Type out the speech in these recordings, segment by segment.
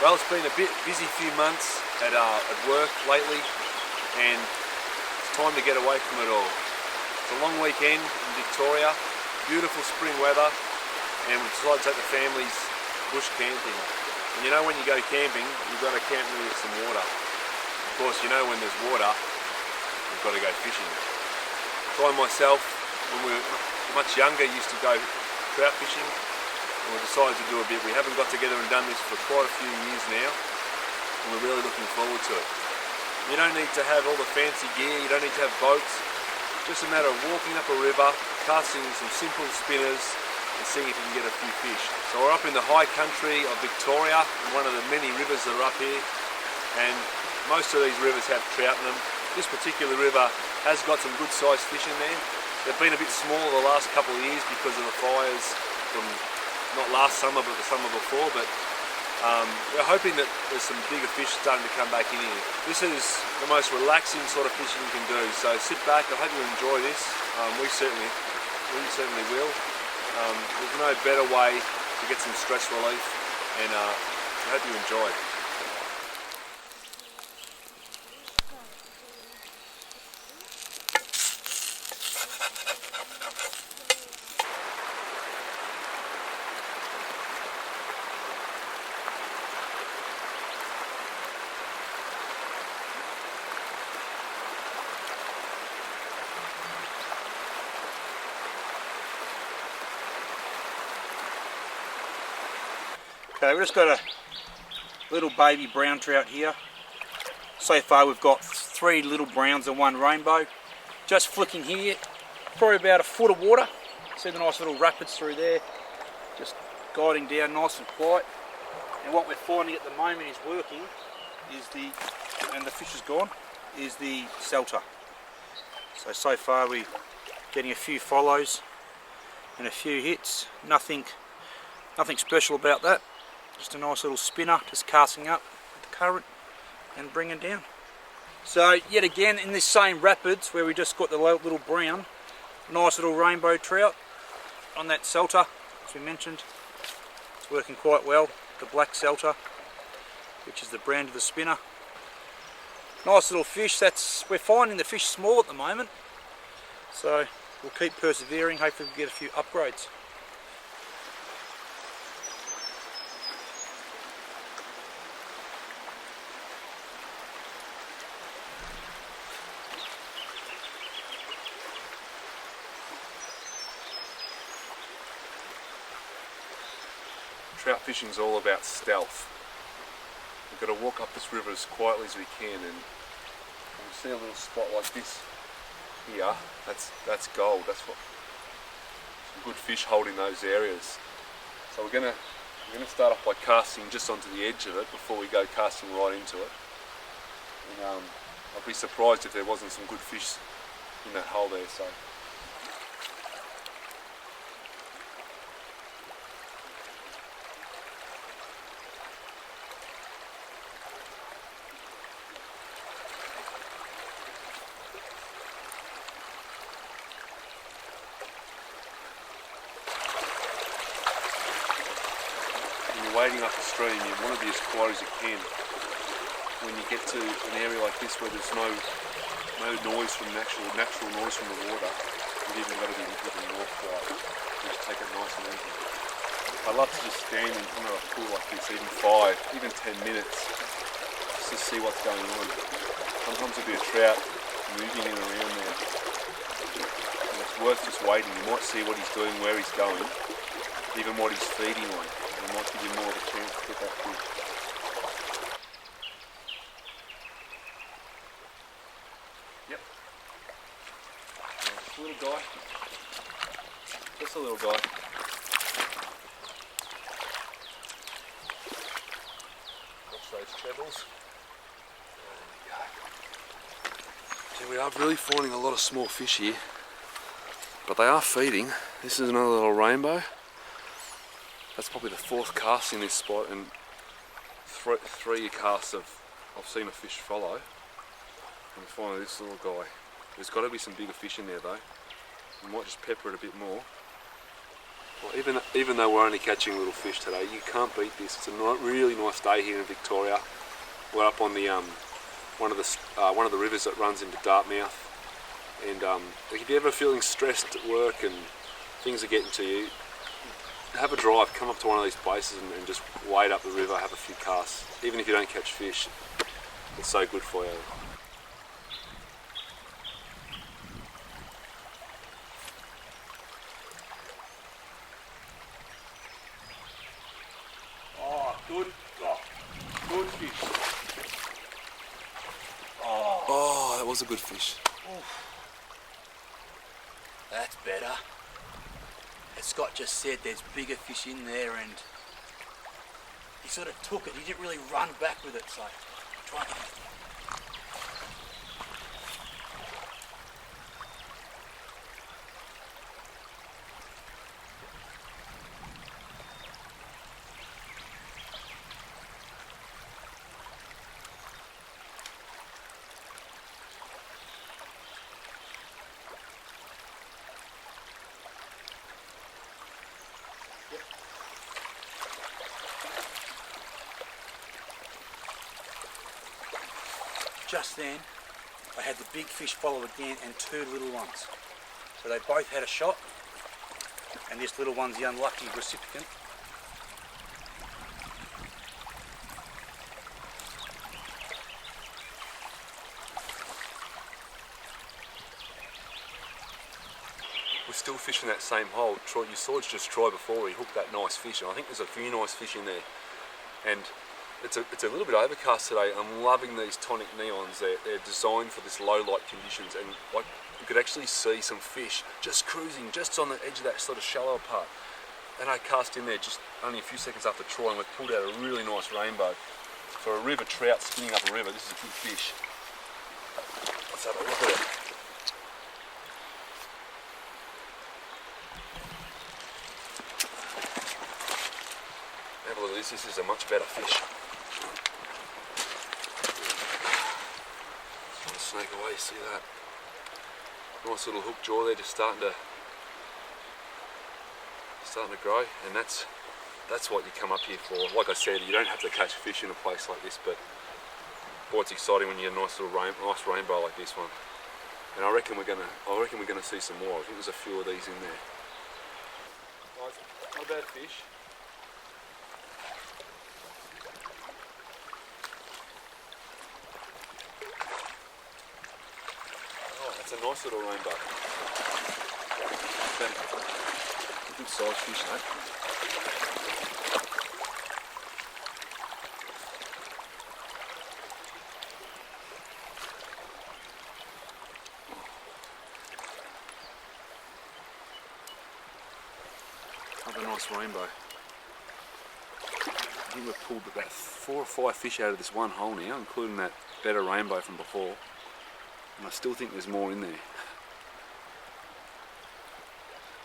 Well, it's been a bit busy few months at work lately, and it's time to get away from it all. It's a long weekend in Victoria, beautiful spring weather, and we decided to take the families bush camping. And you know, when you go camping, you've got to camp near some water. Of course, you know, when there's water, you've got to go fishing. So I myself, when we were much younger, used to go trout fishing. And we decided to do a bit. We haven't got together and done this for quite a few years now, and we're really looking forward to it. You don't need to have all the fancy gear, you don't need to have boats, just a matter of walking up a river, casting some simple spinners and seeing if you can get a few fish. So we're up in the high country of Victoria, one of the many rivers that are up here, and most of these rivers have trout in them. This particular river has got some good sized fish in there. They've been a bit small the last couple of years because of the fires from not last summer but the summer before, but we're hoping that there's some bigger fish starting to come back in here. This is the most relaxing sort of fishing you can do, so sit back. I hope you enjoy this. We certainly will. There's no better way to get some stress relief, and I hope you enjoy. Okay, we've just got a little baby brown trout here. So far we've got 3 little browns and 1 rainbow. Just flicking here, probably about a foot of water. See the nice little rapids through there. Just guiding down nice and quiet. And what we're finding at the moment is working is and the fish is gone, is the selter. So far we're getting a few follows and a few hits. Nothing special about that. Just a nice little spinner, just casting up with the current and bringing down. So yet again in this same rapids where we just got the little brown, nice little rainbow trout on that selter, as we mentioned. It's working quite well, the black selter, which is the brand of the spinner. Nice little fish. We're finding the fish small at the moment, so we'll keep persevering, hopefully we'll get a few upgrades. Trout fishing is all about stealth. We've got to walk up this river as quietly as we can, and when we see a little spot like this here, that's gold. That's what some good fish hold in those areas. So we're gonna start off by casting just onto the edge of it before we go casting right into it. And I'd be surprised if there wasn't some good fish in that hole there. So. Wading up the stream, you want to be as quiet as you can. When you get to an area like this where there's no noise from natural noise from the water, you've even got to be even more quiet. You just take it nice and easy. I love to just stand in front of a pool like this, even 5, even 10 minutes, just to see what's going on. Sometimes there'll be a trout moving in and around there. And it's worth just waiting. You might see what he's doing, where he's going, even what he's feeding on. It might give you more of a chance to get that fish. Yep. Just a little guy. Just a little guy. Watch those trebles. There we go. We are really finding a lot of small fish here, but they are feeding. This is another little rainbow. That's probably the 4th cast in this spot, and 3 casts I've seen a fish follow. And finally this little guy. There's got to be some bigger fish in there though. We might just pepper it a bit more. Well, even though we're only catching little fish today, you can't beat this. It's a really nice day here in Victoria. We're up on the one of the rivers that runs into Dartmouth, and if you're ever feeling stressed at work and things are getting to you, have a drive, come up to one of these places and just wade up the river, have a few casts. Even if you don't catch fish, it's so good for you. Good fish. Oh, that was a good fish. That's better. As Scott just said, there's bigger fish in there, and he sort of took it. He didn't really run back with it, so try and... Just then, I had the big fish follow again and two little ones. So they both had a shot, and this little one's the unlucky recipient. We're still fishing that same hole. Trout, you saw just try before he hooked that nice fish, and I think there's a few nice fish in there. And it's a little bit overcast today. I'm loving these tonic neons. They're designed for this low light conditions, and like you could actually see some fish just cruising just on the edge of that sort of shallow part. And I cast in there just only a few seconds after trawling. We pulled out a really nice rainbow. For a river trout skinning up a river, this is a good fish. Let's have a look at it. Have a look at this. This is a much better fish. Snake away, see that? Nice little hook jaw there, just starting to grow, and that's what you come up here for. Like I said, you don't have to catch fish in a place like this, but boy, it's exciting when you get a nice little nice rainbow like this one. And I reckon we're gonna see some more. I think there's a few of these in there. Guys, not a bad fish. It's a nice little rainbow. Good size fish, eh? Another nice rainbow. I think we've pulled about 4 or 5 fish out of this one hole now, including that better rainbow from before. And I still think there's more in there.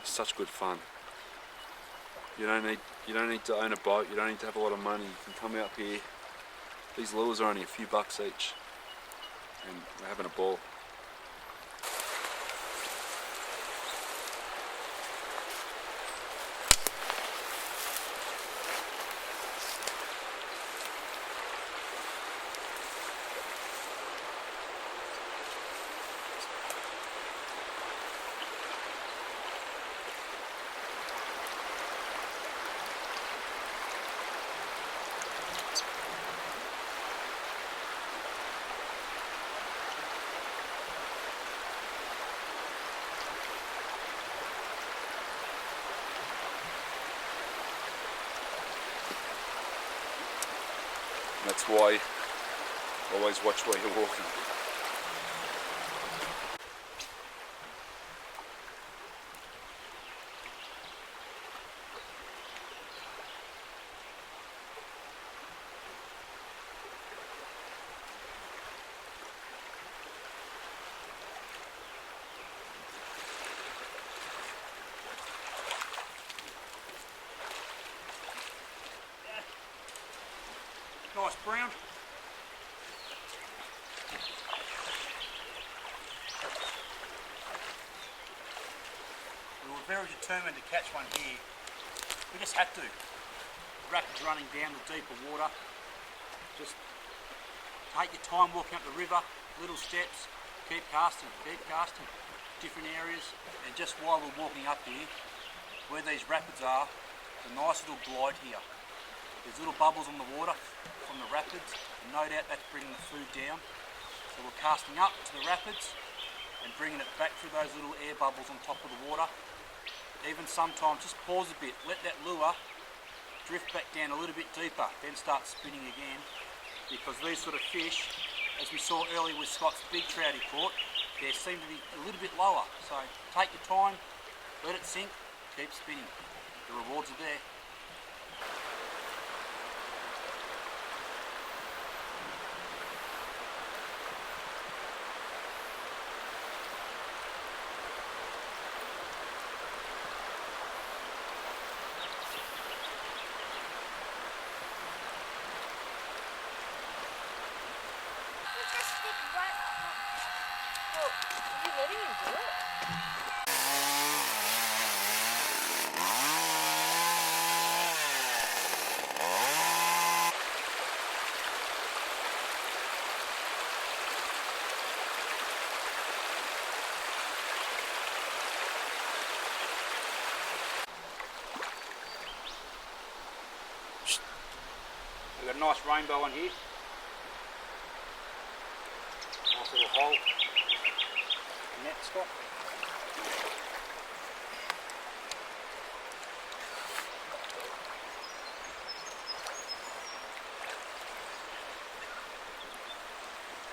It's such good fun. You don't need to own a boat, you don't need to have a lot of money. You can come out here. These lures are only a few bucks each, and we're having a ball. That's why always watch where you're walking. Nice brown. We were very determined to catch one here We just had to. Rapids running down the deeper water. Just take your time walking up the river, little steps, keep casting, different areas. And just while we're walking up here, where these rapids are, a nice little glide here. There's little bubbles on the water from the rapids, and no doubt that's bringing the food down. So we're casting up to the rapids and bringing it back through those little air bubbles on top of the water. Even sometimes just pause a bit, let that lure drift back down a little bit deeper, then start spinning again, because these sort of fish, as we saw earlier with Scott's big trout he caught, they seem to be a little bit lower. So take your time, let it sink, keep spinning. The rewards are there. Are you letting him do it? We've got a nice rainbow on here. Nice little hole. Net, Scott.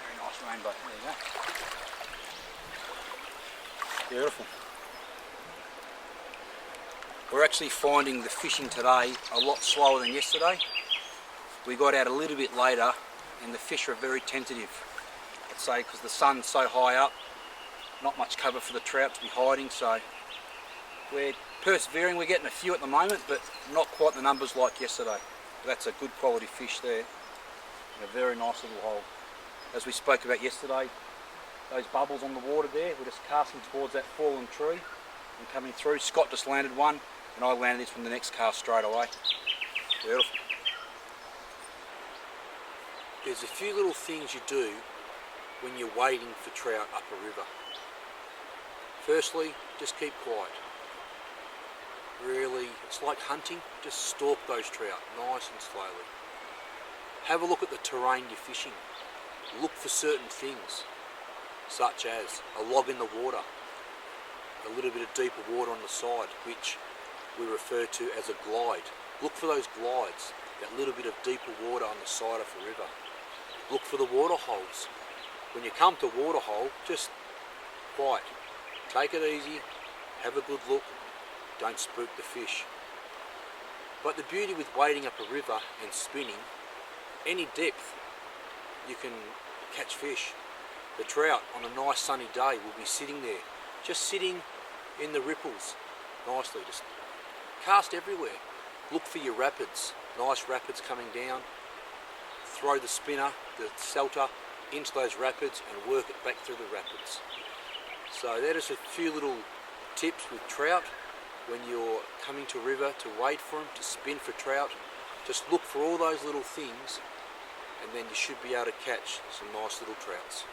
Very nice rainbow. There you go. Beautiful. We're actually finding the fishing today a lot slower than yesterday. We got out a little bit later and the fish are very tentative. I'd say because the sun's so high up, not much cover for the trout to be hiding, so we're persevering. We're getting a few at the moment, but not quite the numbers like yesterday. But that's a good quality fish there. And a very nice little hole. As we spoke about yesterday, those bubbles on the water there, we're just casting towards that fallen tree and coming through. Scott just landed one and I landed this from the next cast straight away. Beautiful. There's a few little things you do when you're wading for trout up a river. Firstly, just keep quiet. Really, it's like hunting, just stalk those trout nice and slowly. Have a look at the terrain you're fishing. Look for certain things, such as a log in the water, a little bit of deeper water on the side, which we refer to as a glide. Look for those glides, that little bit of deeper water on the side of a river. Look for the water holes. When you come to water hole, just quiet. Take it easy, have a good look, don't spook the fish. But the beauty with wading up a river and spinning, any depth you can catch fish. The trout on a nice sunny day will be sitting there, just sitting in the ripples nicely. Just cast everywhere. Look for your rapids, nice rapids coming down. Throw the spinner, the salter, into those rapids and work it back through the rapids. So that is a few little tips with trout when you're coming to a river to wade for them, to spin for trout. Just look for all those little things and then you should be able to catch some nice little trouts.